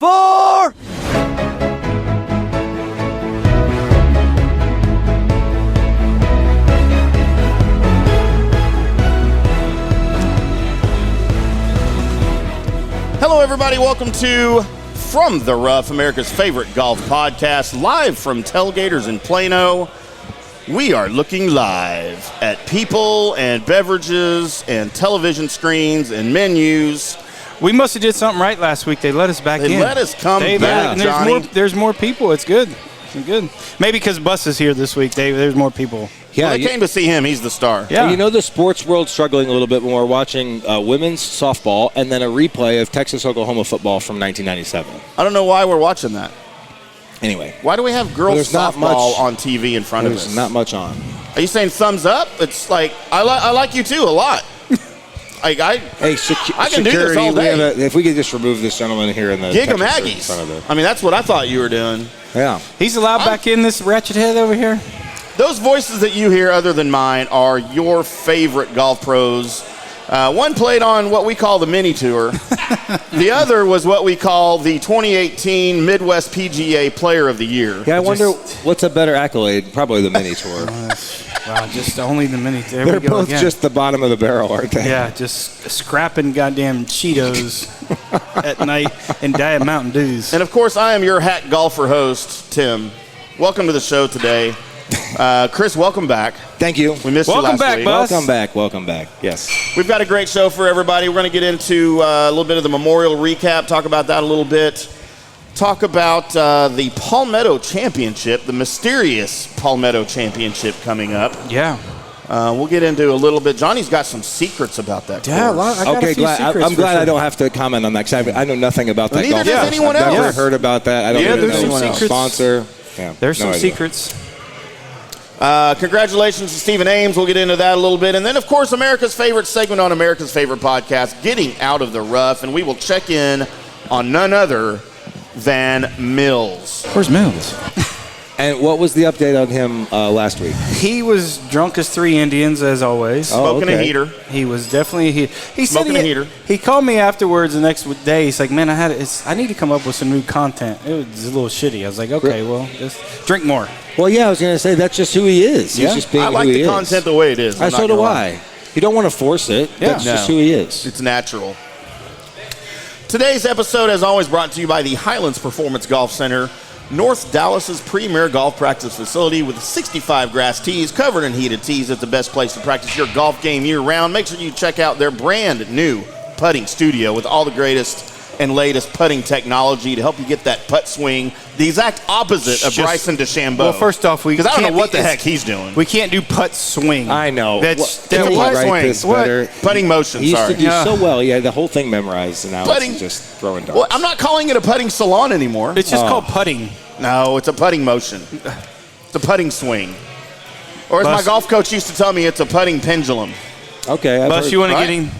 4. Hello, everybody. Welcome to From the Rough, America's favorite golf podcast, live from Tailgaters in Plano. We are looking live at people and beverages and television screens and menus. We must have did something right last week. They let us back in. They let us come back, and Johnny. there's more people. It's good. It's good. Maybe because Bus is here this week, there's more people. Yeah, well, they came to see him. He's the star. Yeah. You know, the sports world's struggling a little bit when we're watching women's softball and then a replay of Texas-Oklahoma football from 1997. I don't know why we're watching that. Anyway. Why do we have girls softball on TV in front of us? There's not much on. Are you saying thumbs up? It's like, I like you too a lot. I can security, do this all day. If we could just remove this gentleman here in the Gig 'em Aggies. I mean, that's what I thought you were doing. Yeah. He's allowed back in, this ratchet head over here? Those voices that you hear other than mine are your favorite golf pros. One played on what we call the mini tour. The other was what we call the 2018 Midwest PGA Player of the Year. Yeah, I wonder what's a better accolade. Probably the mini tour. Wow, just only the mini tour. They're both just the bottom of the barrel, aren't they? Yeah, just scrapping goddamn Cheetos at night and Diet Mountain Dews. And, of course, I am your hack golfer host, Tim. Welcome to the show today. Chris, welcome back. Thank you. We missed you last week. Welcome back. Yes. We've got a great show for everybody. We're going to get into a little bit of the Memorial recap, talk about that a little bit, talk about the Palmetto Championship, the mysterious Palmetto Championship coming up. Yeah. We'll get into a little bit. Johnny's got some secrets about that course. Yeah, I got a few secrets. I'm glad I don't have to comment on that because I know nothing about that golf. Neither does anyone else. I've never heard about that. I don't know there's some secrets. Sponsor. Yeah, there's some secrets. Congratulations to Stephen Ames. We'll get into that a little bit. And then, of course, America's favorite segment on America's favorite podcast, Getting Out of the Rough. And we will check in on none other than Mills. Where's Mills? And what was the update on him last week? He was drunk as three Indians, as always. Smoking a heater. He was definitely a heater. Smoking a heater. He called me afterwards the next day. He's like, man, I need to come up with some new content. It was a little shitty. I was like, okay, well, just drink more. Well, yeah, I was going to say that's just who he is. Yeah? He's just being I like who he the content the way it is. So do I. You don't want to force it. Yeah. That's just who he is. It's natural. Today's episode, as always, brought to you by the Highlands Performance Golf Center, North Dallas's premier golf practice facility with 65 grass tees covered in heated tees. It's the best place to practice your golf game year-round. Make sure you check out their brand new putting studio with all the greatest and latest putting technology to help you get that putt swing, the exact opposite of Bryson DeChambeau. Well, first off, because I don't know what the heck he's doing. We can't do putt swing. I know. That's putt swing. Putting motion. He used sorry. to do so well. Yeah, the whole thing memorized, and now it's just throwing darts. Well, I'm not calling it a putting salon anymore. It's just called putting. No, it's a putting motion. It's a putting swing. Or as my golf coach used to tell me, it's a putting pendulum. Okay. Bus, you want to get him?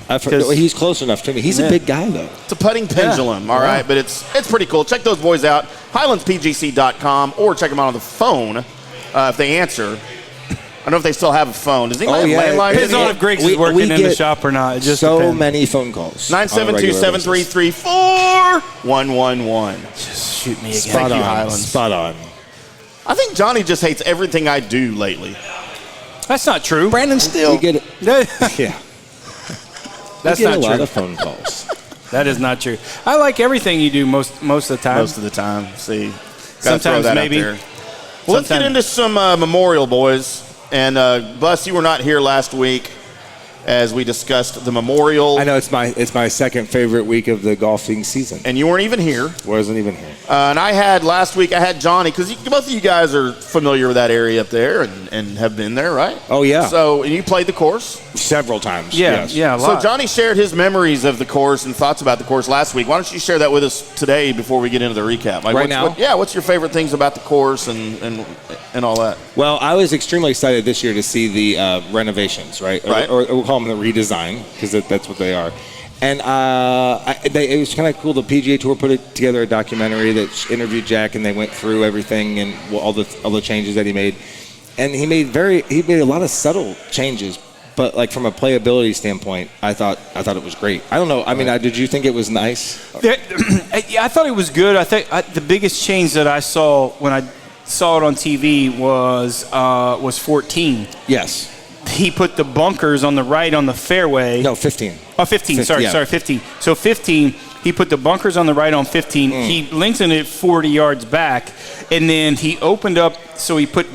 He's close enough to me. He's a big guy, though. It's a putting pendulum, all right? But it's pretty cool. Check those boys out, highlandspgc.com, or check them out on the phone if they answer. I don't know if they still have a phone. Does anybody have landline? Depends on if Greg's is working in the shop or not. It just depends. Many phone calls. 972-733-4111. Just shoot me again. Thank you, Highlands. Spot on. I think Johnny just hates everything I do lately. That's not true. Brandon still. Yeah. That's not true. A lot of phone calls. That is not true. I like everything you do most of the time. Most of the time. See, sometimes maybe. Well, let's get into some Memorial, boys. And Bus, you were not here last week as we discussed the Memorial. I know it's my second favorite week of the golfing season. And you weren't even here. Wasn't even here. And last week I had Johnny, because both of you guys are familiar with that area up there and have been there, right? Oh, yeah. So, and you played the course? Several times, yeah, yes. Yeah, a lot. So Johnny shared his memories of the course and thoughts about the course last week. Why don't you share that with us today before we get into the recap? Right now? What's your favorite things about the course and all that? Well, I was extremely excited this year to see the renovations, right? Or we'll call them the redesign, because that's what they are. And it was kind of cool. The PGA Tour put together a documentary that interviewed Jack, and they went through everything and all the changes that he made. And he made a lot of subtle changes But like from a playability standpoint, I thought it was great. I don't know. I mean, did you think it was nice? I thought it was good. I think the biggest change that I saw when I saw it on TV was 14. Yes. He put the bunkers on the right on the fairway. No, 15. Oh, 15. Sorry, 15. So 15, he put the bunkers on the right on 15. He lengthened it 40 yards back, and then he opened up. So he put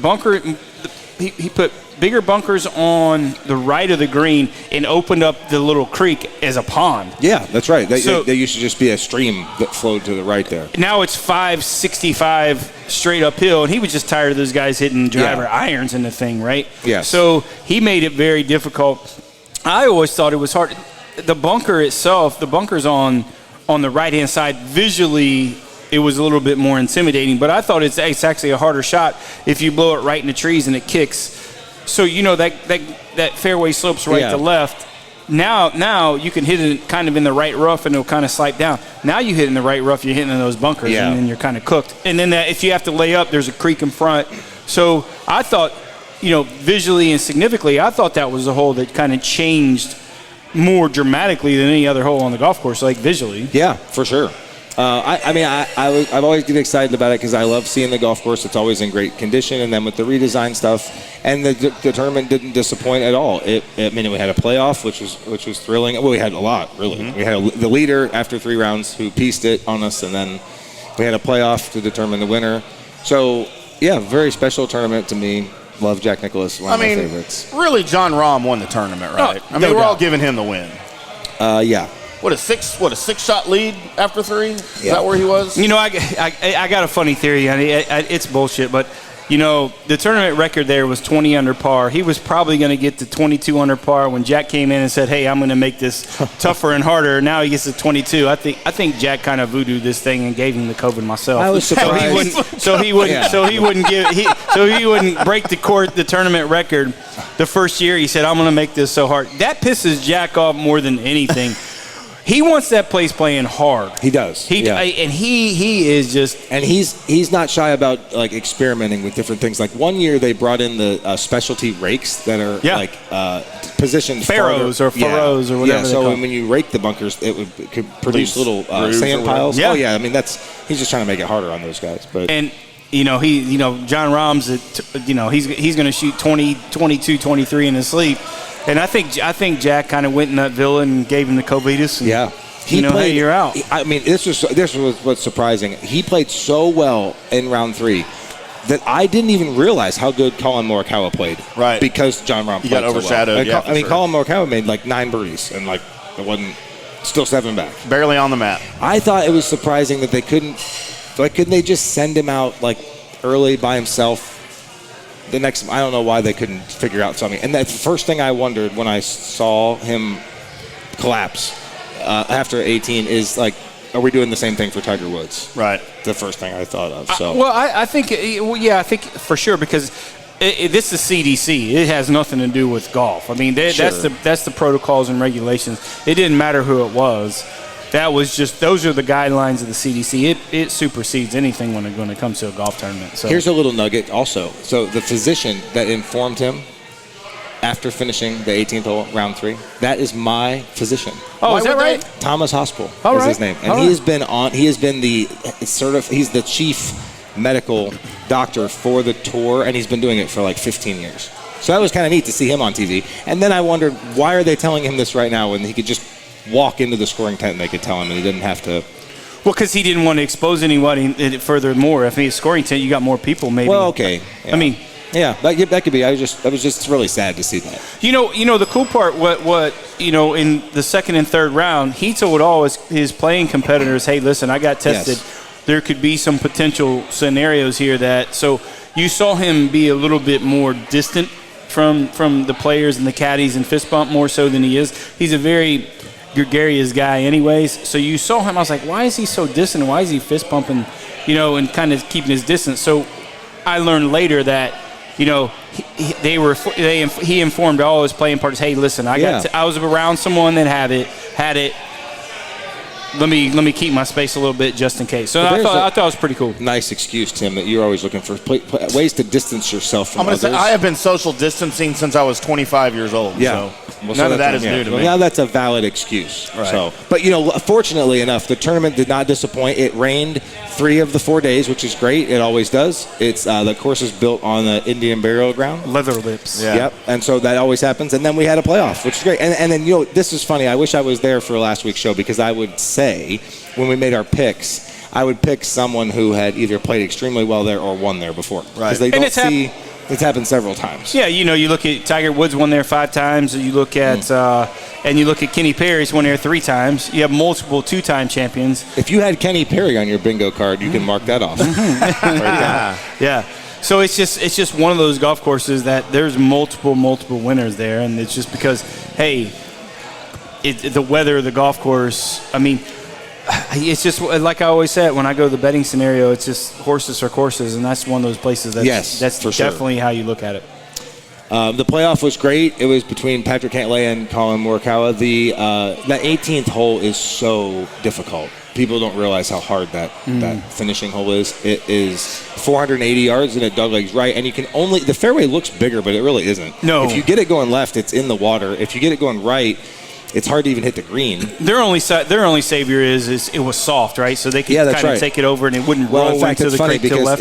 he put bigger bunkers on the right of the green and opened up the little creek as a pond. Yeah, that's right. There used to just be a stream that flowed to the right there. Now it's 565 straight uphill, and he was just tired of those guys hitting driver irons in the thing, right? Yeah. So he made it very difficult. I always thought it was hard. The bunker itself, the bunker's on the right-hand side. Visually, it was a little bit more intimidating, but I thought it's actually a harder shot if you blow it right in the trees and it kicks. So, that fairway slopes right to left. Now you can hit it kind of in the right rough and it'll kind of slide down. Now you hit in the right rough, you're hitting in those bunkers and then you're kind of cooked. And then if you have to lay up, there's a creek in front. So I thought, visually and significantly, I thought that was a hole that kind of changed more dramatically than any other hole on the golf course, like visually. Yeah, for sure. I've always get excited about it because I love seeing the golf course. It's always in great condition, and then with the redesign stuff, and the tournament didn't disappoint at all. We had a playoff, which was thrilling. Well, we had a lot, really. Mm-hmm. We had the leader after 3 rounds who pieced it on us, and then we had a playoff to determine the winner. So, yeah, very special tournament to me. Love Jack Nicklaus, one of my favorites. Really, John Rahm won the tournament, right? We're all giving him the win. Yeah. What a 6-shot lead after 3? Is that where he was? I got a funny theory. It's bullshit, but the tournament record there was 20 under par. He was probably going to get to 22 under par when Jack came in and said, "Hey, I'm going to make this tougher and harder." Now he gets to 22. I think Jack kind of voodooed this thing and gave him the COVID myself. I was surprised. So he wouldn't break the tournament record the first year. He said, "I'm going to make this so hard." That pisses Jack off more than anything. He wants that place playing hard. He does. And he is just. And he's not shy about like experimenting with different things. Like one year they brought in the specialty rakes that are like positioned Farrows or furrows or whatever. Yeah. So when you rake the bunkers, it could produce little sand piles. Yeah. Oh yeah. I mean he's just trying to make it harder on those guys. But John Rahm's he's going to shoot 20, 22, 23 in his sleep. And I think Jack kind of went in that villa and gave him the Covitas. And, hey, you're out. This was what's surprising. He played so well in round 3 that I didn't even realize how good Colin Morikawa played. Right. Because John Rahm played got overshadowed. So well. Colin Morikawa made like 9 birdies and it wasn't still 7 back. Barely on the mat. I thought it was surprising that they couldn't they just send him out early by himself. I don't know why they couldn't figure out something. And that's the first thing I wondered when I saw him collapse after 18 is are we doing the same thing for Tiger Woods? Right. The first thing I thought of. So. I think for sure because this is CDC. It has nothing to do with golf. I mean, that's the protocols and regulations. It didn't matter who it was. That was those are the guidelines of the CDC. It supersedes anything when it comes to a golf tournament. So here's a little nugget also. So the physician that informed him after finishing the 18th hole, round 3, that is my physician. Oh, is that right? Thomas Hospital is his name. And he's been he's the chief medical doctor for the tour, and he's been doing it for 15 years. So that was kind of neat to see him on TV. And then I wondered, why are they telling him this right now when he could just walk into the scoring tent and they could tell him and he didn't have to. Well, because he didn't want to expose anybody furthermore. If he's scoring tent, you got more people maybe. Well, okay. Yeah. Yeah, that could be. I was just really sad to see that. The cool part, in the second and third round, he told all his playing competitors, "Hey, listen, I got tested. Yes. There could be some potential scenarios here that." So you saw him be a little bit more distant from the players and the caddies and fist bump more so than he is. He's a very gregarious guy anyways. So you saw him, I was like, why is he so distant? Why is he fist bumping, and kind of keeping his distance? So I learned later that, he informed all his playing partners, "Hey, listen, I was around someone that had it. let me keep my space a little bit just in case. So I thought it was pretty cool. Nice excuse, Tim, that you're always looking for ways to distance yourself from others. I have been social distancing since I was 25 years old. Yeah. So none of that is new to me. Now that's a valid excuse. Right. So, but fortunately enough, the tournament did not disappoint. It rained 3 of the 4 days, which is great. It always does. It's the course is built on the Indian burial ground. Leather lips. Yeah. Yep. And so that always happens. And then we had a playoff, which is great. And then this is funny. I wish I was there for last week's show because I would say when we made our picks, I would pick someone who had either played extremely well there or won there before. Right. Because it's happened several times. Yeah, you look at Tiger Woods won there 5 times. You look at and you look at Kenny Perry's won there 3 times. You have multiple 2-time champions. If you had Kenny Perry on your bingo card, you can mark that off. Yeah. So it's just one of those golf courses that there's multiple winners there, and it's just because the weather of the golf course. I mean, it's just like I always said when I go to the betting scenario. It's just horses are courses, and that's one of those places. That's definitely how you look at it. The playoff was great. It was between Patrick Cantlay and Colin Morikawa. The 18th hole is so difficult. People don't realize how hard that finishing hole is. It is 480 yards and it doglegs right, and the fairway looks bigger, but it really isn't. No. If you get it going left, it's in the water. If you get it going right, it's hard to even hit the green. Their only savior is it was soft, right? So they could kind of take it over and it wouldn't roll in fact, into the creek to the left.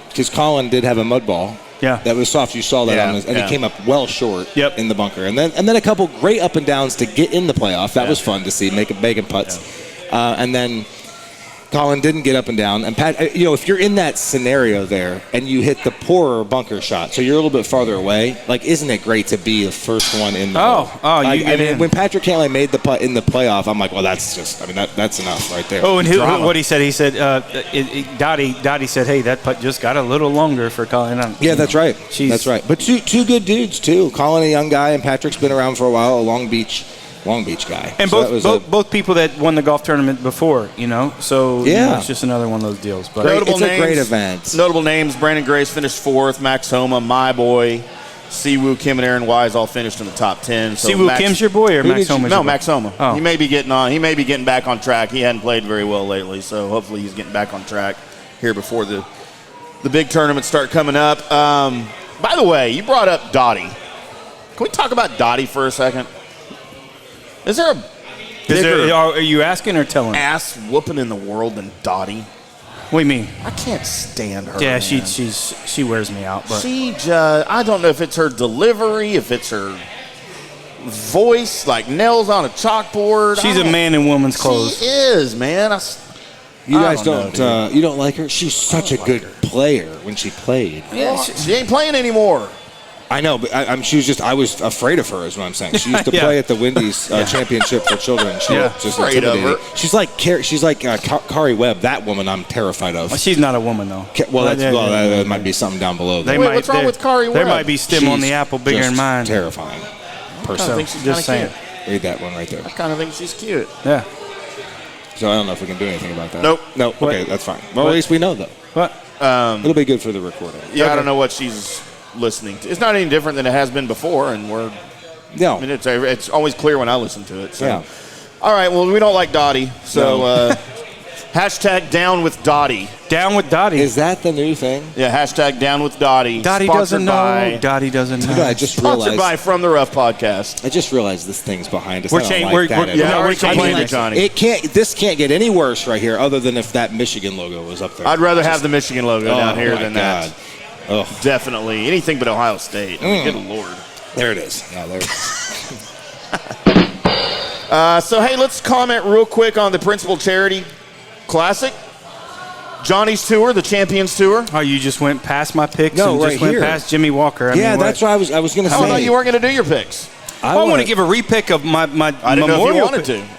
Because Colin did have a mud ball. Yeah. That was soft. You saw that on this, and he came up well short in the bunker. And then a couple great up and downs to get in the playoff. That was fun to see, making putts. Yeah. And then Colin didn't get up and down. And Pat, if you're in that scenario there and you hit the poorer bunker shot, so you're a little bit farther away, isn't it great to be the first one in the hole? You get in. When Patrick Cantlay made the putt in the playoff, I'm like, well, that's enough right there. Oh, and what he said, Dottie said, hey, that putt just got a little longer for Colin. Yeah, that's right. That's right. But two good dudes, too. Colin, a young guy, and Patrick's been around for a while, a Long Beach guy. And both people that won the golf tournament before, so it's just another one of those deals. But it's a great event. Notable names: Brandon Grace finished 4th, Max Homa, my boy, Siwoo Kim and Aaron Wise all finished in the top 10. So Siwoo Kim's your boy or Max Homa? No, Max Homa. Oh. He may be getting back on track. He hadn't played very well lately, so hopefully he's getting back on track here before the big tournaments start coming up. By the way, you brought up Dottie. Can we talk about Dottie for a second? Is there are you asking or telling? Ass whooping in the world than Dottie? What do you mean? I can't stand her. Yeah, man. she wears me out. But I don't know if it's her delivery, if it's her voice, like nails on a chalkboard. She's a man in woman's clothes. She is, man. You guys you don't like her? She's such a good player when she played. Yeah, she ain't playing anymore. I know, but I was afraid of her, is what I'm saying. She used to play at the Wendy's Championship for children. She was just afraid of her. She's like Kari Webb. That woman I'm terrified of. Well, she's not a woman, though. That might be something down below. What's wrong with Kari Webb? There might be stem on the apple bigger than mine. Terrifying. I think she's just saying. Read that one right there. I kind of think she's cute. Yeah. So I don't know if we can do anything about that. Nope. Okay, that's fine. Well, at least we know, though. What? It'll be good for the recording. Yeah, okay. I don't know what she's listening to. It's not any different than it has been before, and I mean, it's always clear when I listen to it. So. Yeah. All right, well, we don't like Dottie, so hashtag down with Dottie. Down with Dottie. Is that the new thing? Yeah, hashtag down with Dottie. Dottie doesn't know. Dottie doesn't know. I just realized. Sponsored by From the Rough Podcast. I just realized this thing's behind us. We're changing Johnny. This can't get any worse right here, other than if that Michigan logo was up there. I'd rather have the Michigan logo down here than that. Oh. Definitely. Anything but Ohio State. Good Lord. There it is. Yeah, there it is. So, hey, let's comment real quick on the Principal Charity Classic. Johnny's Tour, the Champions Tour. Oh, you just went past my picks and just right went here. past Jimmy Walker. That's what I was going to say. I thought you weren't going to do your picks. I want to give a repick of my I didn't know if you wanted pick. to.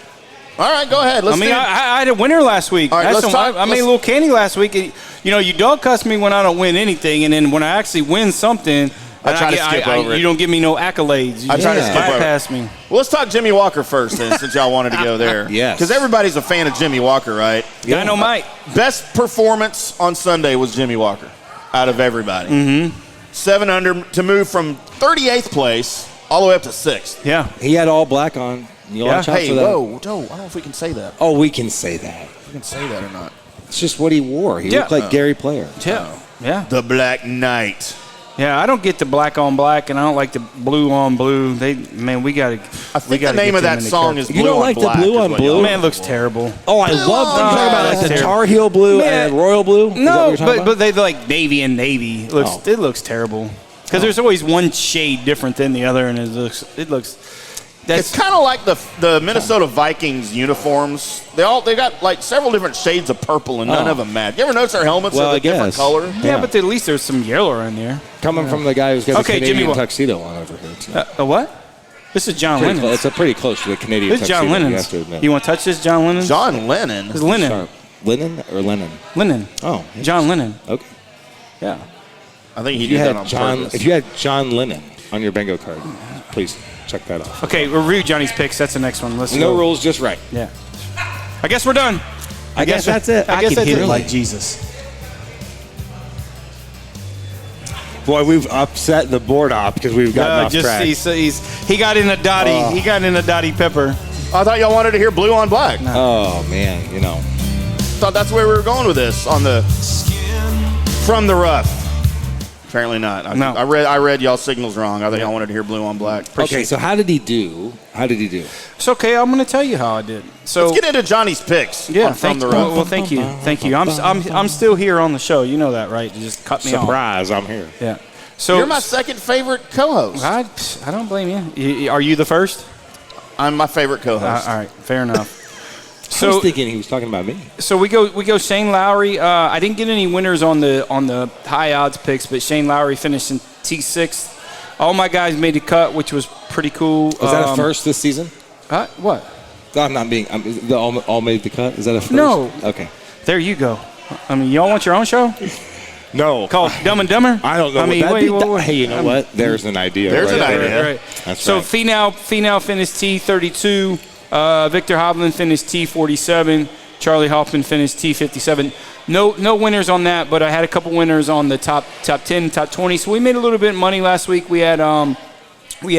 All right, go ahead. I had a winner last week. All right, I made a little candy last week. You dog cuss me when I don't win anything, and then when I actually win something, I try to skip over it. You don't give me no accolades. I try to skip over bypass me. Well, let's talk Jimmy Walker first, then, since y'all wanted to go there. Yes. Because everybody's a fan of Jimmy Walker, right? Yeah, I know, Mike. Best performance on Sunday was Jimmy Walker out of everybody. Mm-hmm. 7 under to move from 38th place all the way up to 6th. Yeah. He had all black on. You want to Hey, for that? whoa, I don't know if we can say that. Oh, we can say that. We can say that or not. It's just what he wore. He looked like Gary Player. Yeah. The Black Knight. Yeah, I don't get the black on black, and I don't like the blue on blue. We got to. I think the name of that song is Blue You don't on like Black. the blue on blue? Man, it looks terrible. Oh, I love them talking about like the terrible. Tar Heel blue and royal blue. Is that what No, you're talking but about? they like navy and navy. It looks terrible because there's always one shade different than the other, and it looks. It's kind of like the Minnesota Vikings uniforms. They got like several different shades of purple, and none of them match. You ever notice their helmets are a different color? Yeah, but at least there's some yellow in there. Coming from the guy who's got the Canadian Jimmy, tuxedo on over here, too. A what? This is John Lennon. It's pretty close to the Canadian This is tuxedo. John Lennon's. You have to admit. You want to touch this, John Lennon? John Lennon. It's Lennon. Sorry. Lennon or Lennon? Lennon. Oh, John Lennon. okay. Yeah. I think he did that on purpose. If you had John Lennon on your bingo card, please check that off. Okay, review Johnny's picks. That's the next one. Let's No go. rules, just right. Yeah. I guess we're done. I guess that's it. I guess can that's hit it. it like Jesus. Boy, we've upset the board off because we've gotten off track. He got in a Dottie. He got in a Dottie Pepper. I thought y'all wanted to hear Blue on Black. Oh, man, Thought that's where we were going with this on the From the Rough. Apparently not. No. I read y'all signals wrong. I thought y'all wanted to hear Blue on Black. Okay, so how did he do? It's okay. I'm going to tell you how I did. So let's get into Johnny's picks. yeah, on From the Rough. well, thank you. I'm still here on the show. You know that, right? You just cut me off. Surprise, I'm here. Yeah. So You're my second favorite co-host. I don't blame you. Are you the first? I'm my favorite co-host. All right, fair enough. I was thinking he was talking about me. So we go Shane Lowry. I didn't get any winners on the high odds picks, but Shane Lowry finished in T6. All my guys made the cut, which was pretty cool. Was that a first this season? What? No, I'm not being. They all made the cut. Is that a first? No. Okay. There you go. I mean, y'all want your own show No. called Dumb and Dumber? I don't know. I mean, Hey, you know what? There's an idea. There's an idea. Right. That's So right. Finau finished T32. Victor Hovland finished T47. Charlie Hoffman finished T57. No winners on that, but I had a couple winners on the top 10, top 20. So we made a little bit of money last week. We had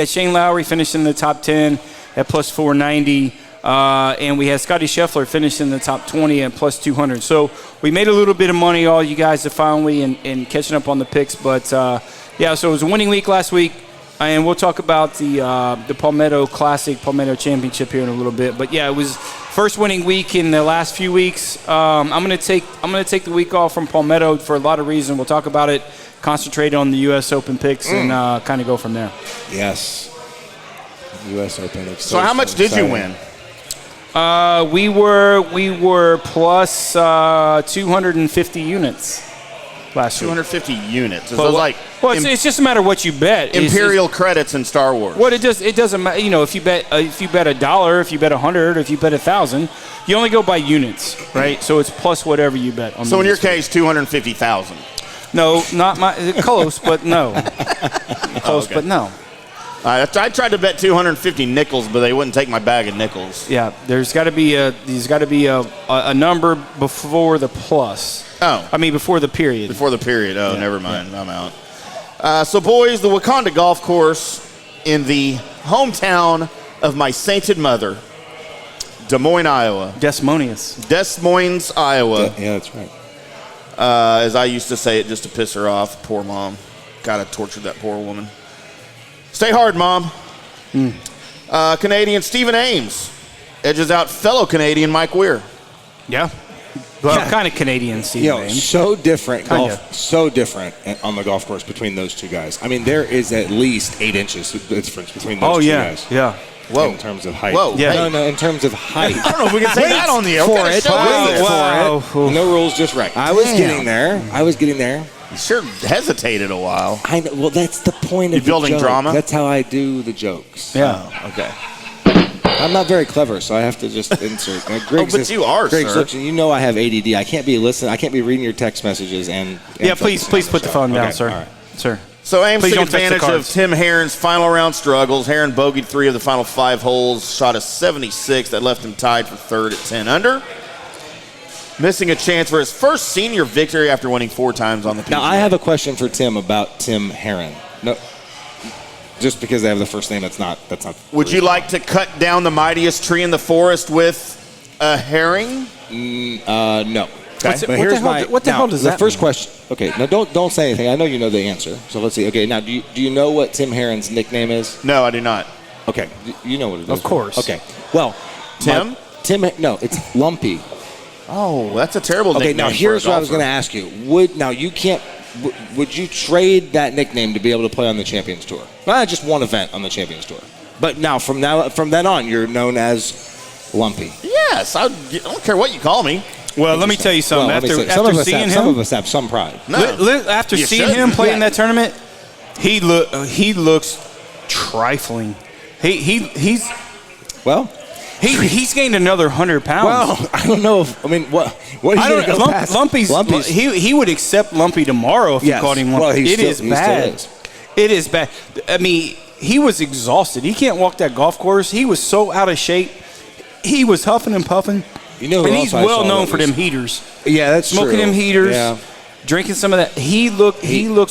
Shane Lowry finish in the top 10 at plus 490. And we had Scotty Scheffler finish in the top 20 at plus 200. So we made a little bit of money, all you guys, finally, and catching up on the picks. But, so it was a winning week last week. And we'll talk about the Palmetto Classic, Palmetto Championship here in a little bit. But, yeah, it was first winning week in the last few weeks. I'm gonna take the week off from Palmetto for a lot of reasons. We'll talk about it, concentrate on the U.S. Open picks, and kind of go from there. Yes. U.S. Open. So how much did you win? We were plus 250 units last year. 250 units. Is But those like it's just a matter of what you bet. Imperial credits in Star Wars? What it doesn't matter. If you bet $1, if you bet 100, if you bet 1,000, you only go by units, right? So it's plus whatever you bet. On So in your units. case, 250,000. No, not my close, but no, close, okay. but no. I tried to bet 250 nickels, but they wouldn't take my bag of nickels. Yeah, there's got to be a number before the plus. Oh. I mean before the period. Before the period. Oh, never mind. I'm out. So, boys, the Wakanda Golf Course in the hometown of my sainted mother, Des Moines, Iowa. Des Moines, Iowa. Yeah, that's right. As I used to say it just to piss her off. Poor mom. Gotta torture that poor woman. Stay hard, Mom. Canadian Stephen Ames edges out fellow Canadian Mike Weir. Yeah. Well, kind of Canadian, Steve. So different Kinda. golf. So different on the golf course between those two guys. I mean, there is at least 8 inches difference between those two guys. Yeah. Whoa. In terms of height. Whoa. Yeah. No, in terms of height. I don't know if we can say that on the air. What kind of show is this? Wow. No rules, just right. I was getting there. You sure hesitated a while. I know. Well, that's the point of You building the joke. drama? That's how I do the jokes. Yeah. Oh, okay. I'm not very clever, so I have to just insert. But you are, Greg's sir. looking, you know I have ADD. I can't be listening. I can't be reading your text messages and Yeah, please put the phone down, Okay, sir. all right. Sir. So Ames Please took don't touch the advantage of cards. Tim Herron's final round struggles. Herron bogeyed 3 of the final 5 holes, shot a 76 that left him tied for third at 10 under. Missing a chance for his first senior victory after winning 4 times on the PGA. Now, I have a question for Tim about Tim Herron. No, just because they have the first name, that's not. Would you like to cut down the mightiest tree in the forest with a herring? No. Okay. But here's what the hell does that The first mean? question. Okay, now don't say anything. I know you know the answer. So let's see. Okay, now do you know what Tim Herron's nickname is? No, I do not. Okay, you know what it is. Of course. Okay. Well, Tim? No, it's Lumpy. Oh, that's a terrible nickname. Okay, now here's what I was going to ask you. Would you trade that nickname to be able to play on the Champions Tour? Not just one event on the Champions Tour, but from then on, you're known as Lumpy. Yes, I don't care what you call me. Well, let me tell you something. Well, After seeing him, some of us have some pride. No. After You seeing should. him play in Yeah. that tournament, he looks trifling. He's gained another 100 pounds. Well, I don't know. What? I don't know. Lumpy's. He would accept Lumpy tomorrow if you called him Lumpy. Well, It is bad. It is bad. I mean, he was exhausted. He can't walk that golf course. He was so out of shape. He was huffing and puffing. You know, and he's well known for them heaters. Yeah, that's smoking true. them heaters. Yeah. Drinking some of that. He looked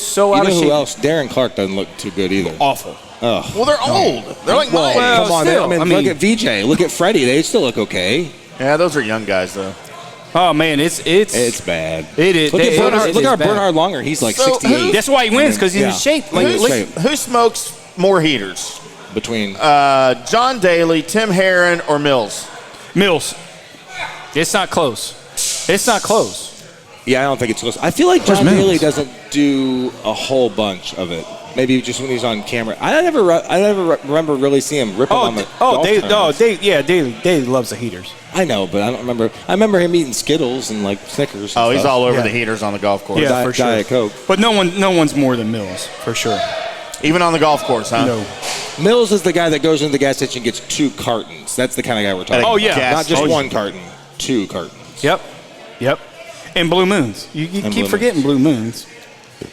so out of shape. You know who else? Darren Clark doesn't look too good either. Awful. Oh. Well, they're old. They're like mine. well, come on. still, Look at VJ. Look at Freddie. They still look okay. Yeah, those are young guys, though. Oh man, it's bad. It is. Look at Bernhard Bernhard Longer. He's like So 68. That's why he wins, because he's in shape. Like, Who smokes more heaters? Between John Daly, Tim Herron, or Mills? Mills. It's not close. It's not close. yeah, I don't think it's close. I feel like John Daly doesn't do a whole bunch of it. Maybe just when he's on camera. I never remember really seeing him ripping on the golf tournaments. Daly loves the heaters. I know, but I don't remember. I remember him eating Skittles and like Snickers. And Oh, he's stuff. all over the heaters on the golf course. Yeah, for sure. Diet Coke. But no one's more than Mills, for sure. Even on the golf course, huh? No. Mills is the guy that goes into the gas station and gets 2 cartons. That's the kind of guy we're talking about. Oh, yeah. Not just 1 carton, 2 cartons. Yep. And Blue Moons. You keep forgetting Blue Moons.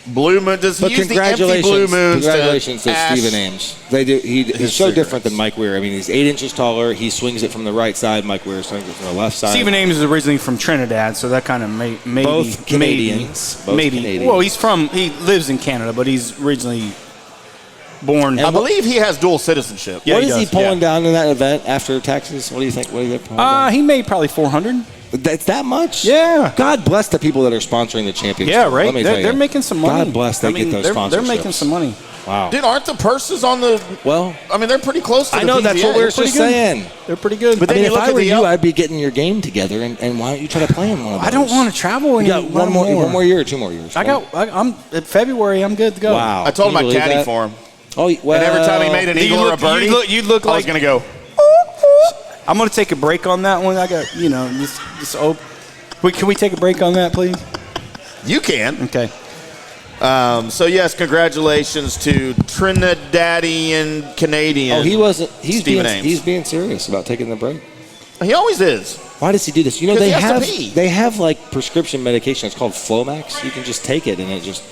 Blue Moon. Does he But use the empty Blue Moons congratulations to ash Stephen Ames. They do. He's so different than Mike Weir. I mean, he's 8 inches taller. He swings it from the right side. Mike Weir swings it from the left side. Stephen Ames is originally from Trinidad, so that kind of maybe Both Canadians. Both maybe. Canadians. Well, he lives in Canada, but he's originally born. I believe he has dual citizenship. Yeah, what he is he does, pulling down in that event after taxes? What do you think? What do you think? He made probably 400. That's that much? Yeah. God bless the people that are sponsoring the championship. Yeah, right. Let me tell They're you. making some money. God bless they get those sponsorships. They're making some money. Wow. Dude, aren't the purses on the? Well, I mean, they're pretty close to the I know PGA. that's what we're They're pretty just good. saying. They're pretty good. But I then mean, you if look I at were the you, I'd be getting your game together, and why don't you try to play in one of those? I don't want to travel You anymore. got one more year or 2 more years? I'm in February. I'm good to go. Wow. I told Can him you I'd believe caddy that? for him. Oh, well. And every time he made an eagle or a birdie, you'd look I was like going to go. I'm going to take a break on that one. I got this open. Can we take a break on that, please? You can. Okay. So yes, congratulations to Trinidadian Canadian. Oh, he wasn't. Stephen Ames. He's being serious about taking the break. He always is. Why does he do this? You know, 'Cause they he has to have pee. they have like prescription medication. It's called Flomax. You can just take it, and it just.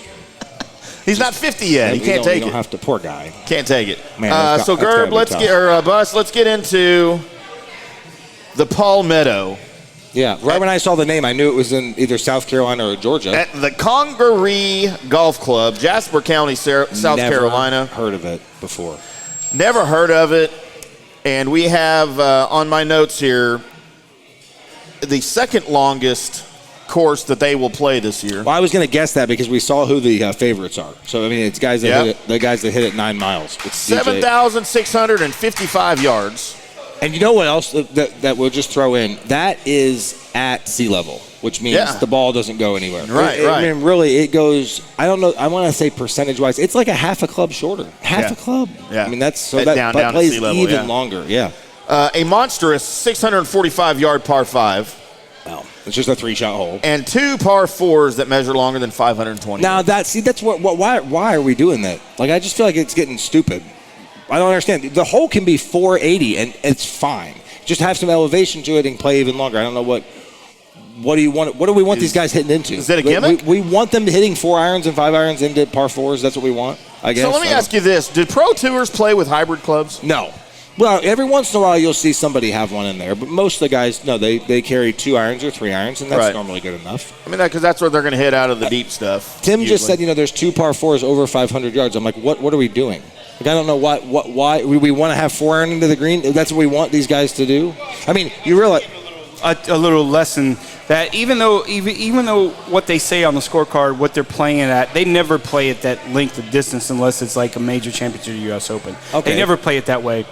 He's not 50 yet. He can't take You don't it. have to. Poor guy. Can't take it. Man, that's so got- that's Gerb, gotta be tough. Bus, let's get into the Palmetto Yeah, right when I saw the name, I knew it was in either South Carolina or Georgia. at the Congaree Golf Club, Jasper County, South Carolina. Heard of it before? Never heard of it. And we have on my notes here the second longest course that they will play this year. Well, I was going to guess that because we saw who the favorites are. So I mean, it's guys that hit it, the guys that hit it 9 miles. It's 7,655 yards. And you know what else that we'll just throw in? That is at sea level, which means the ball doesn't go anywhere. Right. I mean, really, it goes. I don't know. I want to say percentage-wise, it's like a half a club shorter. Half a club. Yeah. I mean, that's so Down that to plays sea level, even longer. Yeah. A monstrous 645-yard par 5. Well, it's just a 3-shot hole. And 2 par 4s that measure longer than 520. Now that's why are we doing that? Like, I just feel like it's getting stupid. I don't understand. The hole can be 480 and it's fine. Just have some elevation to it and play even longer. I don't know what do you want? What do we want these guys hitting into? Is that a gimmick? We want them hitting 4 irons and 5 irons into par 4s. That's what we want, I guess. So let me ask you this. Do pro tours play with hybrid clubs? No. Well, every once in a while you'll see somebody have one in there, but most of the guys, no, they carry 2 irons or 3 irons, and that's normally good enough. I mean, because that's what they're going to hit out of the deep stuff. Tim usually. just said, there's 2 par 4s over 500 yards. I'm like, what are we doing? Like, I don't know why we want to have 4 iron into the green. That's what we want these guys to do. I mean, you realize a little lesson that even though what they say on the scorecard, what they're playing at, they never play at that length of distance unless it's like a major championship or U.S. Open. Okay. They never play it that way.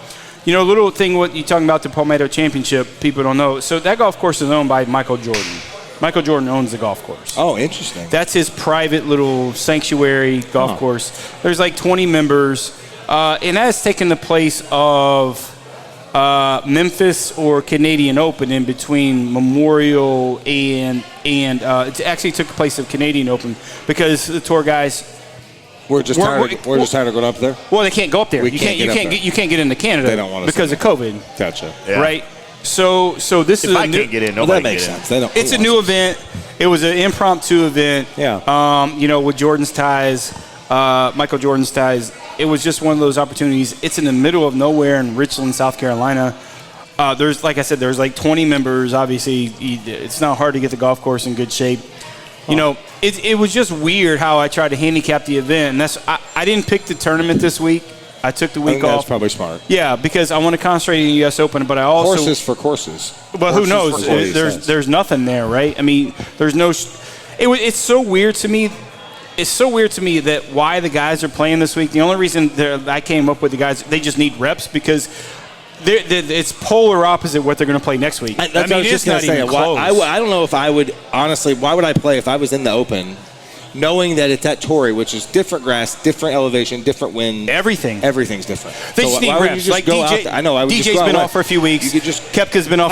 You know, a little thing, what you're talking about the Palmetto Championship, people don't know. So that golf course is owned by Michael Jordan. Michael Jordan owns the golf course. Oh, interesting. That's his private little sanctuary golf course. There's like 20 members, and that has taken the place of Memphis or Canadian Open in between Memorial and it actually took the place of Canadian Open because the tour guys. We're just tired of going up there. Well, they can't go up there. You can't get into Canada. They don't want us because of COVID. Gotcha. Yeah. Right. So this If is I a new. can't get in, Well, nobody that makes can get in. sense. It's a new event. It was an impromptu event. Yeah. You know, with Jordan's ties, Michael Jordan's ties. It was just one of those opportunities. It's in the middle of nowhere in Richland, South Carolina. There's, like I said, there's like 20 members. Obviously, it's not hard to get the golf course in good shape. You know, it was just weird how I tried to handicap the event. And I didn't pick the tournament this week. I took the week off. That's probably smart. Yeah, because I want to concentrate in the U.S. Open, but I also Horses for courses. But who knows? There's nothing there, right? I mean, there's no. It's so weird to me. It's so weird to me that why the guys are playing this week. The only reason I came up with the guys, they just need reps because it's polar opposite what they're going to play next week. That's what I was just going to say. I don't know if I would, honestly, why would I play if I was in the Open, knowing that it's at Torrey, which is different grass, different elevation, different wind. Everything's different. They just need reps. Like DJ, I know. DJ's been off for a few weeks. You could just Koepka's been off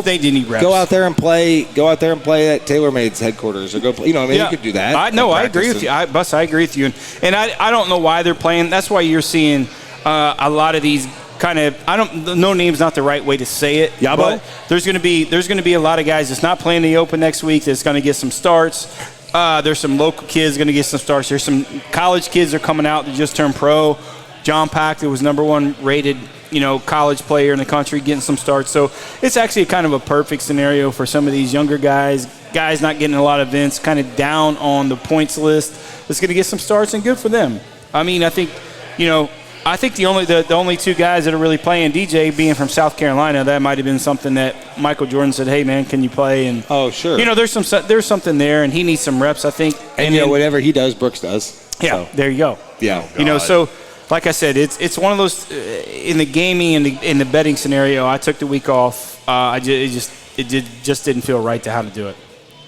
they didn't need reps. Go out there and play at TaylorMade's headquarters, or go play. You know, you could do that. I agree with you. Bus, I agree with you. And I don't know why they're playing. That's why you're seeing a lot of these kind of, no name's not the right way to say it. Yabo? But there's going to be a lot of guys that's not playing the Open next week that's going to get some starts. There's some local kids going to get some starts. There's some college kids that are coming out that just turned pro. John Pack, that was #1 rated, college player in the country, getting some starts. So it's actually kind of a perfect scenario for some of these younger guys not getting a lot of events, kind of down on the points list. That's going to get some starts, and good for them. I mean, I think the only 2 guys that are really playing, DJ being from South Carolina, that might have been something that Michael Jordan said, "Hey man, can you play?" And sure. There's something there, and he needs some reps, I think. And whatever he does, Brooks does. Yeah, there you go. Yeah. So like I said, it's one of those in the gaming and in the betting scenario. I took the week off. It just didn't feel right to how to do it.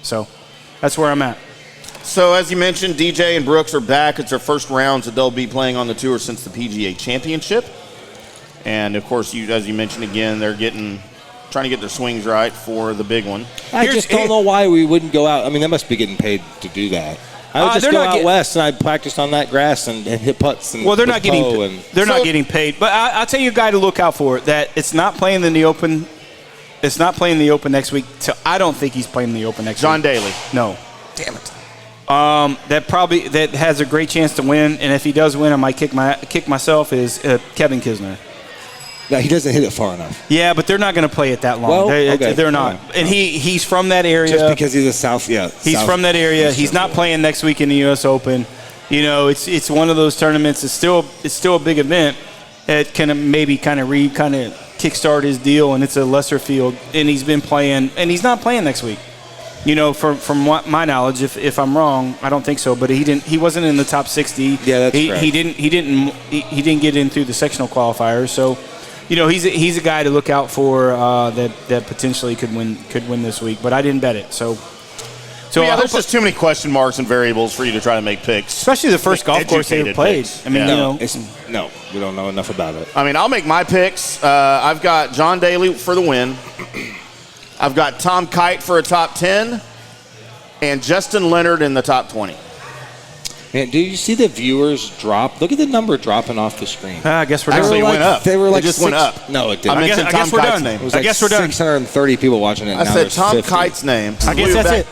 So that's where I'm at. So, as you mentioned, DJ and Brooks are back. It's their first rounds that they'll be playing on the tour since the PGA Championship. And, of course, as you mentioned again, they're trying to get their swings right for the big one. I just don't know why we wouldn't go out. I mean, they must be getting paid to do that. I would just go out west, and I'd practice on that grass and hit putts. And they're not getting paid. But I'll tell you a guy to look out for, that it's not playing in the Open. It's not playing the Open next week. So I don't think he's playing the Open next week. John Daly. No. Damn it. That has a great chance to win, and if he does win, I might kick myself. Is Kevin Kisner? No, he doesn't hit it far enough. Yeah, but they're not going to play it that long. Well, they're not. Okay. And he's from that area. Just because he's He's from that area. He's not playing next week in the U.S. Open. It's one of those tournaments. It's still a big event. It can maybe kind of kickstart his deal, and it's a lesser field. And he's been playing, and he's not playing next week. From my knowledge, if I'm wrong, I don't think so. But he wasn't in the top 60. Yeah, that's correct. He didn't get in through the sectional qualifiers. So, he's a guy to look out for that potentially could win this week. But I didn't bet it. So there's just too many question marks and variables for you to try to make picks. Especially the first golf course they ever played. Picks. I mean, no, we don't know enough about it. I mean, I'll make my picks. I've got John Daly for the win. I've got Tom Kite for a top 10, and Justin Leonard in the top 20. Man, do you see the viewers drop? Look at the number dropping off the screen. I guess we're done. Actually, it went up. They were like it just went up. No, it didn't. I mentioned Tom Kite's name. It was like 630 people watching it. I said Tom Kite's name. I guess that's it.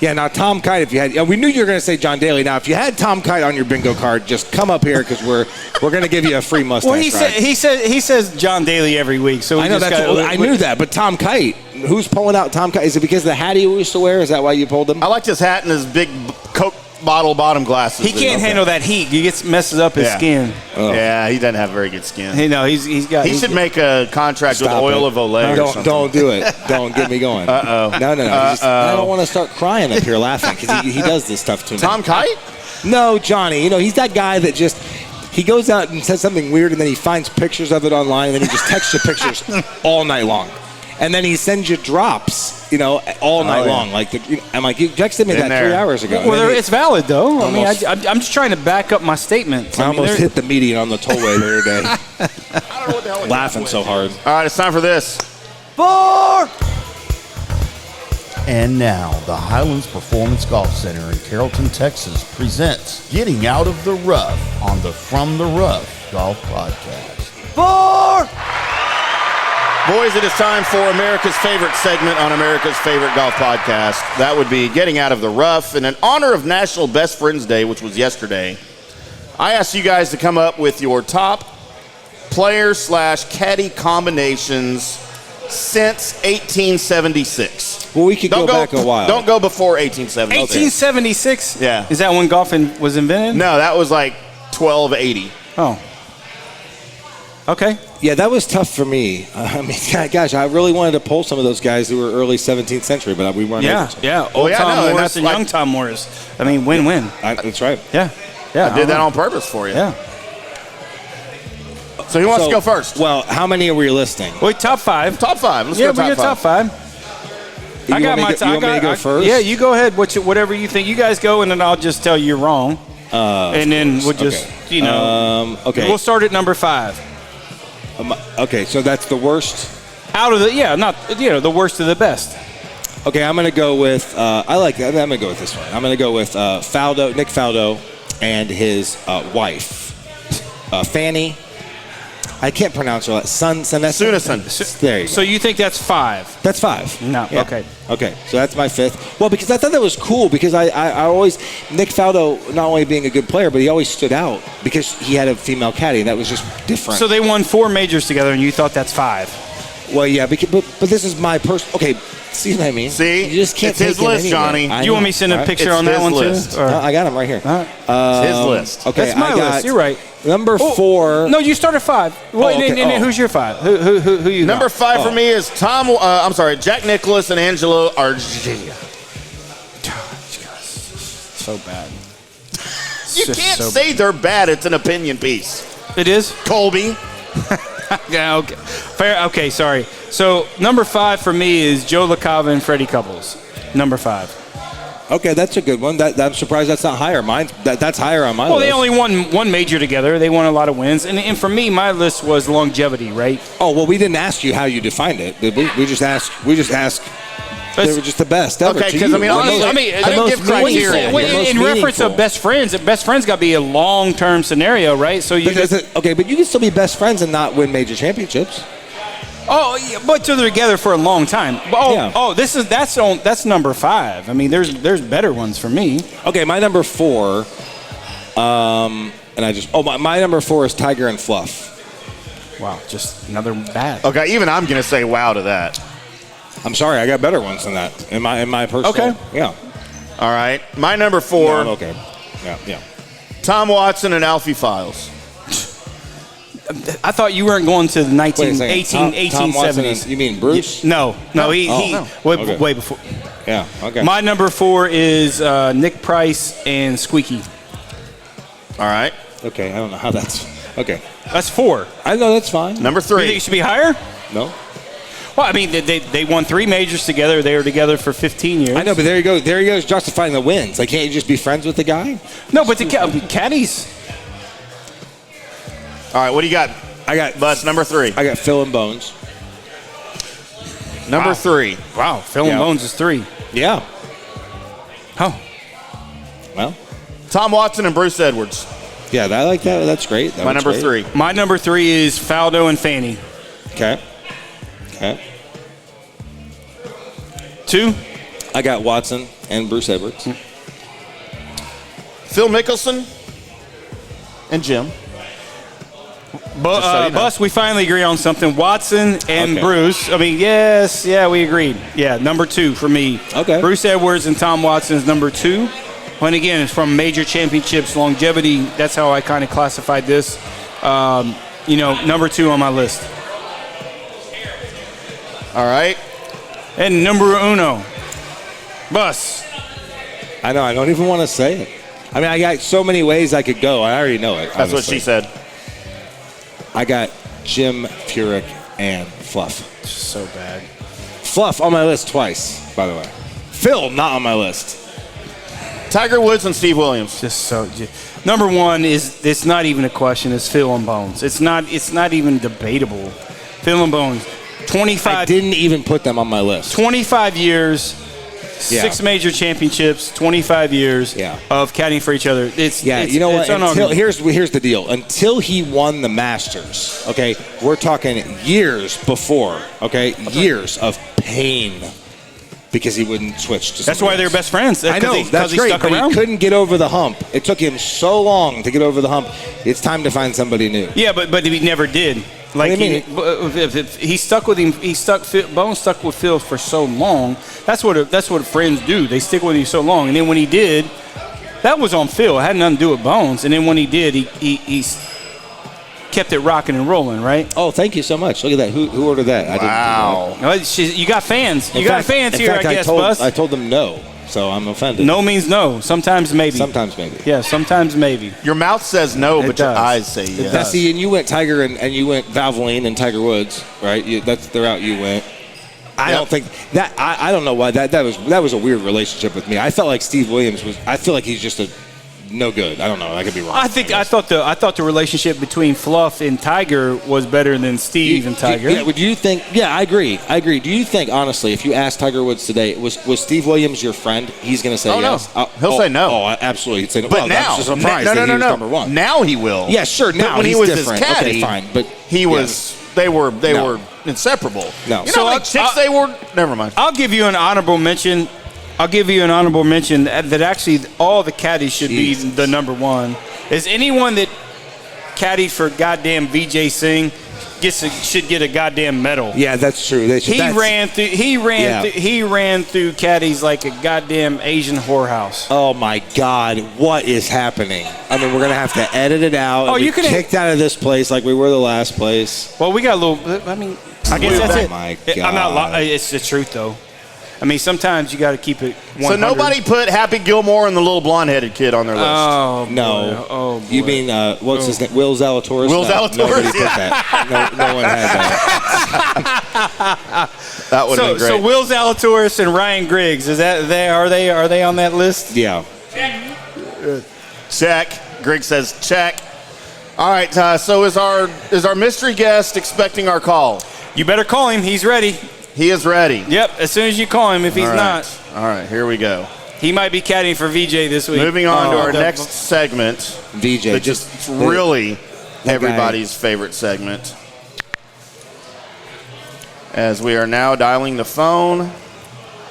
Yeah, now Tom Kite, if you had, we knew you were going to say John Daly. Now, if you had Tom Kite on your bingo card, just come up here because we're going to give you a free mustache. Well, he says John Daly every week, so I know I knew that, but Tom Kite, who's pulling out Tom Kite? Is it because of the hat he used to wear? Is that why you pulled him? I liked his hat and his big coat bottle bottom glasses. He can't handle that heat. He messes up his skin. Oh. Yeah, he doesn't have very good skin. He should make a contract with Oil of Olay. Don't do it. Don't get me going. Uh-oh. No. I don't want to start crying up here laughing because he does this stuff to me. Tom Kite? No, Johnny. He's that guy that just he goes out and says something weird and then he finds pictures of it online and then he just texts you pictures all night long. And then he sends you drops, all night long. I'm like, you texted me that 3 hours ago. Well, it's valid, though. I'm just trying to back up my statements. I almost hit the median on the tollway the other day. I don't know what the hell laughing so hard. All right, it's time for this. 4. And now, the Highlands Performance Golf Center in Carrollton, Texas presents Getting Out of the Rough on the From the Rough Golf Podcast. 4. Boys, it is time for America's favorite segment on America's favorite golf podcast. That would be Getting Out of the Rough. And in honor of National Best Friends Day, which was yesterday, I asked you guys to come up with your top player/caddy combinations since 1876. Well, we could go back a while. Don't go before 1876. 1876? Yeah. Is that when golf was invented? No, that was like 1280. Oh. Okay. Yeah, that was tough for me. Gosh, I really wanted to pull some of those guys who were early 17th century, but we weren't able to. Yeah. Old Tom Morris and young Tom Morris. I mean, win-win. That's right. Yeah. I did that on purpose for you. Yeah. So who wants to go first? Well, how many are we listing? Wait, top 5. Top 5. Let's go top 5. You want me to go first? Yeah, you go ahead. Whatever you think. You guys go, and then I'll just tell you you're wrong. And then we'll just, okay. We'll start at number 5. Okay, so that's the worst? Out of the worst of the best. Okay, I'm going to go with, I like that. I'm going to go with this one. I'm going to go with Nick Faldo and his wife, Fanny. I can't pronounce her. Suneson. There you go. So you think that's 5? That's 5. No, yeah. Okay, so that's my 5th. Well, because I thought that was cool because I always, Nick Faldo, not only being a good player, but he always stood out because he had a female caddy, and that was just different. So they won 4 majors together, and you thought that's 5? Well, yeah, but this is my personal, okay, see what I mean? See? You just can't it's his list, Johnny. Do you want me to send a picture on that one, list. too? No, I got him right here. It's his list. Okay, that's my list. You're right. Number 4. No, you start at 5. Well, and who's your 5? Who you Number got? 5 for me is Jack Nicklaus and Angelo Argia. So bad. You can't say they're bad. It's an opinion piece. It is? Colby. Yeah, okay. Fair. Okay, sorry. So number 5 for me is Joe LaCava and Freddie Couples. Number 5. Okay, that's a good one. I'm surprised that's not higher. That's higher on my list. Well, they only won 1 major together. They won a lot of wins. And for me, my list was longevity, right? Oh, well, we didn't ask you how you defined it. We just asked. They were just the best ever. Okay, because honestly, I didn't give criteria. In reference to best friends got to be a long-term scenario, right? So but you can still be best friends and not win major championships. Oh, yeah, but they're together for a long time. That's number 5. I mean, there's better ones for me. Okay, my number 4, my number 4 is Tiger and Fluff. Wow, just another bad. Okay, even I'm gonna say wow to that. I'm sorry, I got better ones than that in my personal. Okay. Yeah. All right, my number 4. No, okay. Yeah. Tom Watson and Alfie Files. I thought you weren't going to the 1870s. Tom Watson, you mean Bruce? No. Way before. Yeah, okay. My number 4 is Nick Price and Squeaky. All right. Okay, I don't know how that's... Okay. That's 4. I know, that's fine. Number 3. You think it should be higher? No. Well, I mean, they won 3 majors together. They were together for 15 years. I know, but there you go. There he goes justifying the wins. Like, can't you just be friends with the guy? No, but the caddies... All right, what do you got? I got Butts, number 3. I got Phil and Bones. Number 3. Wow, Phil and Bones is 3. Yeah. Oh. Well. Tom Watson and Bruce Edwards. Yeah, I like that. That's great. My number 3. My number 3 is Faldo and Fanny. Okay. 2. I got Watson and Bruce Edwards. Phil Mickelson and Jim. Bus, we finally agree on something. Watson and Bruce. I mean, we agreed. Yeah, number 2 for me. Okay. Bruce Edwards and Tom Watson is number 2. And again, it's from major championships, longevity. That's how I kind of classified this. Number 2 on my list. All right. And number uno, Bus. I know. I don't even want to say it. I mean, I got so many ways I could go. I already know it. That's honestly what she said. I got Jim Furyk and Fluff. So bad. Fluff on my list twice, by the way. Phil, not on my list. Tiger Woods and Steve Williams. Number 1 it's not even a question. It's Phil and Bones. It's not even debatable. Phil and Bones. 25. I didn't even put them on my list. 25 years. 6 major championships, 25 years of caddying for each other. You know what? Here's the deal. Until he won the Masters, okay, we're talking years before, okay, years of pain because he wouldn't switch to. That's why they're best friends. I know that's great, but he couldn't get over the hump. It took him so long to get over the hump. It's time to find somebody new. Yeah, but he never did. Like he stuck with him. Bones stuck with Phil for so long. That's what friends do. They stick with you so long, and then when he did, that was on Phil. It had nothing to do with Bones. And then when he did, he kept it rocking and rolling, right? Oh, thank you so much. Look at that. Who ordered that? Wow. You got fans. You got fans here, I guess, Buzz. I told them no. So I'm offended. No means no. Sometimes maybe. Sometimes maybe. Yeah, sometimes maybe. Your mouth says no, but your eyes say yes. Now, see, and you went Tiger and you went Valvoline and Tiger Woods, right? That's the route you went. I don't think that. I don't know why that was a weird relationship with me. I felt like Steve Williams was. I feel like he's just a no good. I don't know. I could be wrong. I thought the relationship between Fluff and Tiger was better than Steve and Tiger. Would you think? Yeah, I agree. Do you think honestly, if you asked Tiger Woods today, was Steve Williams your friend? He's going to say yes. He'll say no. Oh, absolutely. He'd say no. But now, that's a surprise. No. Number 1. Now he will. Yeah, sure. Now but when he's he was different. his caddy, okay, fine. But he was. They were inseparable. No. You know how many chicks they were? Never mind. I'll give you an honorable mention. That actually all the caddies should be the number 1. Is anyone that caddied for goddamn Vijay Singh should get a goddamn medal. Yeah, that's true. They should, he ran through caddies like a goddamn Asian whorehouse. Oh my God, what is happening? I mean, we're gonna have to edit it out. Oh, you can kicked out of this place like we were the last place. Well, we got a little. I mean, I guess that's it. My God. I'm not. It's the truth though. I mean, sometimes you got to keep it 100. So nobody put Happy Gilmore and the little blonde-headed kid on their list? Oh, no. Boy. Oh, boy. You mean, what's his name? Will Zalatoris? Will Zalatoris, nobody put that. No one had that. That would have been great. So Will Zalatoris and Ryan Griggs, are they on that list? Yeah. Check. Griggs says check. All right, so is our mystery guest expecting our call? You better call him. He's ready. He is ready. Yep, as soon as you call him, if he's not. All right, here we go. He might be caddying for VJ this week. Moving on to our next segment. VJ. Just really everybody's favorite segment. As we are now dialing the phone.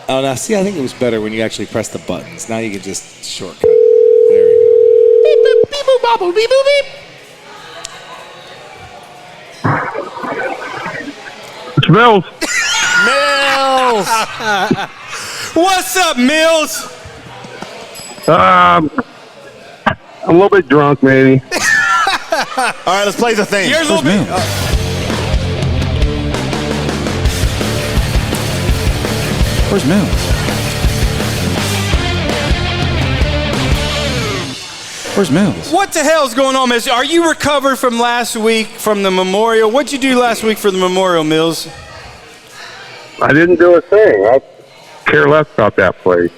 Oh, now, see, I think it was better when you actually press the buttons. Now you can just shortcut. There we go. Beep, boop, beep, boop, bop, boop, beep, boop, beep. It's Mills. Mills! What's up, Mills? I'm a little bit drunk, maybe. All right, let's play the thing. You're a little bit. Where's Mills? Where's Mills? What the hell's going on, Mills? Are you recovered from last week from the memorial? What'd you do last week for the memorial, Mills? I didn't do a thing. I care less about that place.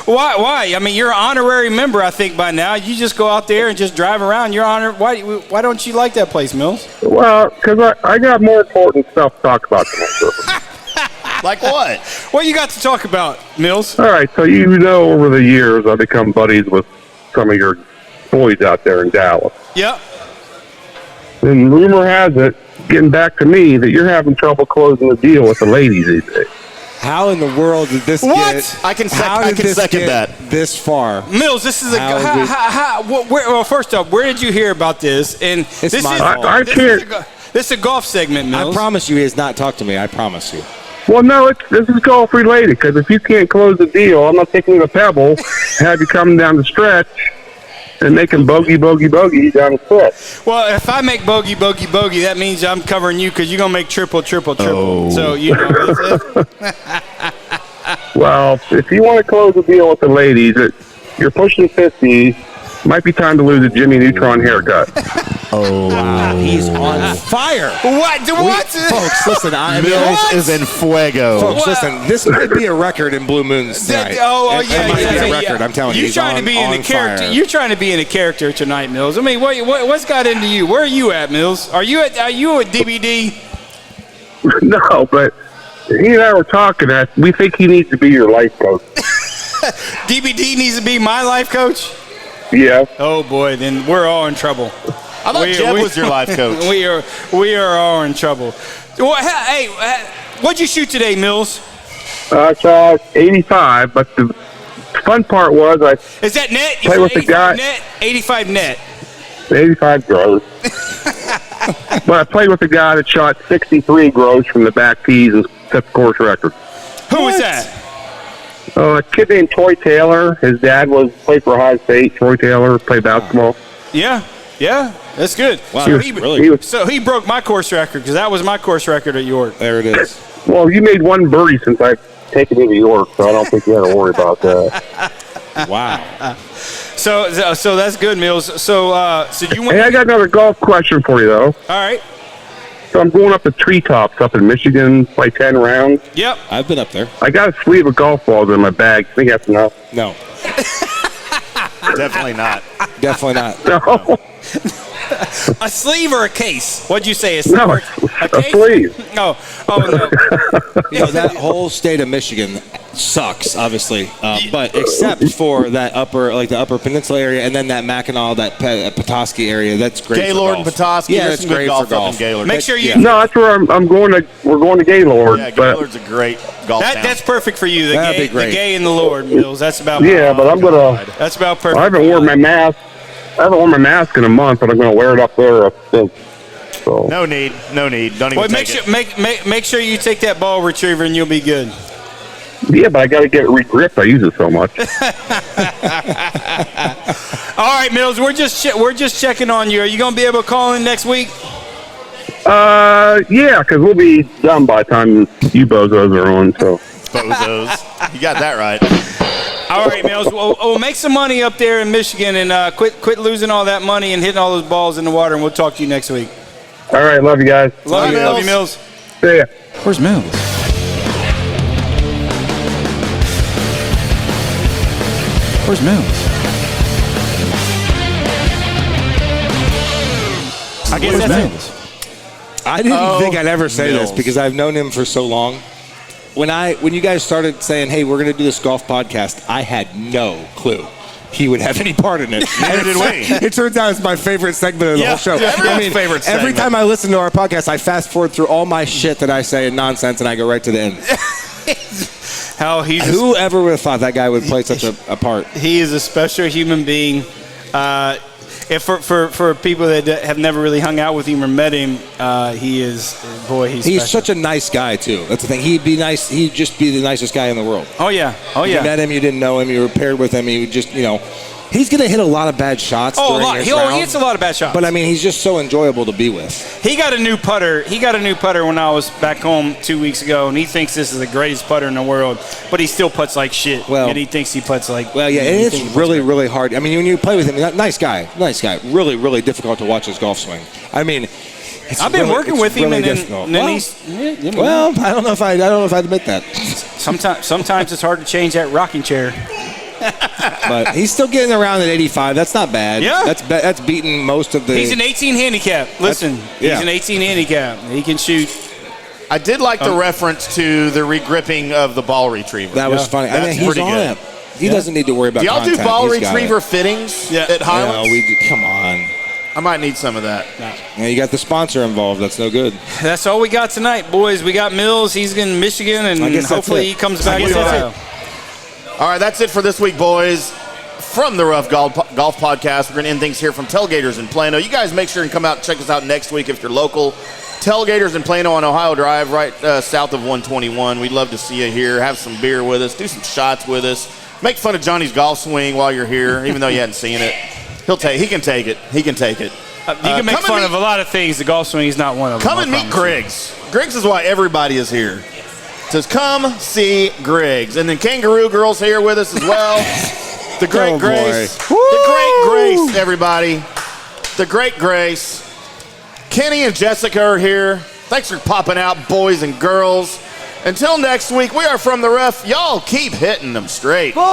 Why? I mean, you're an honorary member, I think, by now. You just go out there and just drive around. You're honored. Why don't you like that place, Mills? Well, because I got more important stuff to talk about than that. Like what? What you got to talk about, Mills? All right, so you know over the years I've become buddies with some of your boys out there in Dallas. Yep. And rumor has it, getting back to me, that you're having trouble closing the deal with the ladies these days. How in the world did this get? I can second that. This far, Mills, this is well, first off, where did you hear about this? And It's this my is fault. this is a golf segment, I Mills. promise you, he has not talked to me. I promise you. Well, no, this is golf related, because if you can't close the deal, I'm not taking the Pebble, have you come down the stretch and making bogey down the stretch. Well, if I make bogey, that means I'm covering you because you're going to make triple. Oh. So, Well, if you want to close the deal with the ladies, you're pushing 50. Might be time to lose a Jimmy Neutron haircut. Oh, Wow, he's on fire. What? Folks, listen, Mills is in fuego. Folks, listen, this might be a record in Blue Moons tonight. It might be a record, I'm telling you. You're trying to be in the character. You're trying to be in a character tonight, Mills. I mean, what's got into you? Where are you at, Mills? Are you at DBD? No, but he and I were talking. We think he needs to be your life coach. DBD needs to be my life coach? Yeah. Oh, boy, then we're all in trouble. I thought Jeb was your life coach. We are all in trouble. Well, hey, what'd you shoot today, Mills? I saw 85, but the fun part was Is that net? Play with the guy. Net? 85 net. 85 gross. But I played with a guy that shot 63 gross from the back tees and set the course record. Who was that? A kid named Troy Taylor. His dad played for Ohio State. Troy Taylor played basketball. Yeah, that's good. Wow, So he broke my course record because that was my course record at York. There it is. Well, you made one birdie since I've taken you to York, so I don't think you have to worry about that. Wow. So that's good, Mills. So you went. Hey, I got another golf question for you, though. All right. So I'm going up the treetops up in Michigan, play 10 rounds. Yep. I've been up there. I got a sleeve of golf balls in my bag. Think that's enough? No. Definitely not. Definitely not. No. A sleeve or a case? What'd you say? A sleeve? No, a sleeve. No. Oh, no. That whole state of Michigan sucks, obviously, but except for that the upper peninsula area, and then that Mackinac, that Petoskey area, that's great. Gaylord for and golf. Petoskey. Yeah, There's that's some good great golf for up golf. in Gaylord. Make sure you. Yeah. No, that's where I'm going to. We're going to Gaylord. Yeah, but Gaylord's a great golf town. That's perfect for you. That'd The be great. gay and the Lord, Mills. That's about. yeah, but I'm gonna. That's about perfect. I haven't worn my mask. In a month, but I'm gonna wear it up there. I think. So. No need. Don't even Well, take it. make sure you take that ball retriever and you'll be good. Yeah, but I got to get it re-gripped. I use it so much. All right, Mills, we're just checking on you. Are you gonna be able to call in next week? Yeah, because we'll be done by the time you bozos are on. So. Bozos. You got that right. All right, Mills. We'll make some money up there in Michigan and quit losing all that money and hitting all those balls in the water. And we'll talk to you next week. All right, love you guys. Love you, Mills. See ya. Where's Mills? Where's Mills? I guess Where's that's it. Mills? I didn't think I'd ever say Mills. this because I've known him for so long. When you guys started saying, "Hey, we're going to do this golf podcast," I had no clue he would have any part in it. Neither did we. It turns out it's my favorite segment of the whole show. Everyone's favorite Every segment. time I listen to our podcast, I fast forward through all my shit that I say and nonsense, and I go right to the end. Whoever would have thought that guy would play such a part? He is a special human being. If for people that have never really hung out with him or met him, he's He's such a nice guy too. That's the thing. He'd be nice. He'd just be the nicest guy in the world. Oh yeah. You met him, you didn't know him, you were paired with him, he would just, he's going to hit a lot of bad shots. Oh, a during lot. his He round, hits a lot of bad shots. But I mean, he's just so enjoyable to be with. He got a new putter. When I was back home 2 weeks ago, and he thinks this is the greatest putter in the world. But he still putts like shit. Well, and he thinks he putts like. Well, yeah, and it's really, really hard. I mean, when you play with him, nice guy. Really, really difficult to watch his golf swing. I mean, I've been working with him, really and difficult. then he's. Well, I don't know if I'd admit that. Sometimes it's hard to change that rocking chair. But he's still getting around at 85. That's not bad. Yeah. That's beating most of the. He's an 18 handicap. Listen, he's an 18 handicap. He can shoot. I did like the reference to the regripping of the ball retriever. That was funny. I mean, That's he's pretty on good. it. He doesn't need to worry about Do y'all contact. do ball He's got retriever it. fittings at No, Highlands? we do. Come on. I might need some of that. Yeah, you got the sponsor involved. That's no good. That's all we got tonight, boys. We got Mills. He's in Michigan, and I guess that's hopefully it. he comes back. guess that's All right, that's it for this week, boys. From the Rough Golf Podcast, we're going to end things here from Tailgaters in Plano. You guys make sure and come out and check us out next week if you're local. Tailgaters in Plano on Ohio Drive, right south of 121. We'd love to see you here. Have some beer with us. Do some shots with us. Make fun of Johnny's golf swing while you're here, even though you hadn't seen it. He can take it. He can take it. You can make fun of a lot of things. The golf swing is not one of them. Come and meet Griggs. Griggs is why everybody is here. It says, come see Griggs. And then Kangaroo Girl's here with us as well. The Great Grace. The Great Grace, everybody. The Great Grace. Kenny and Jessica are here. Thanks for popping out, boys and girls. Until next week, we are From the Rough. Y'all keep hitting them straight. 4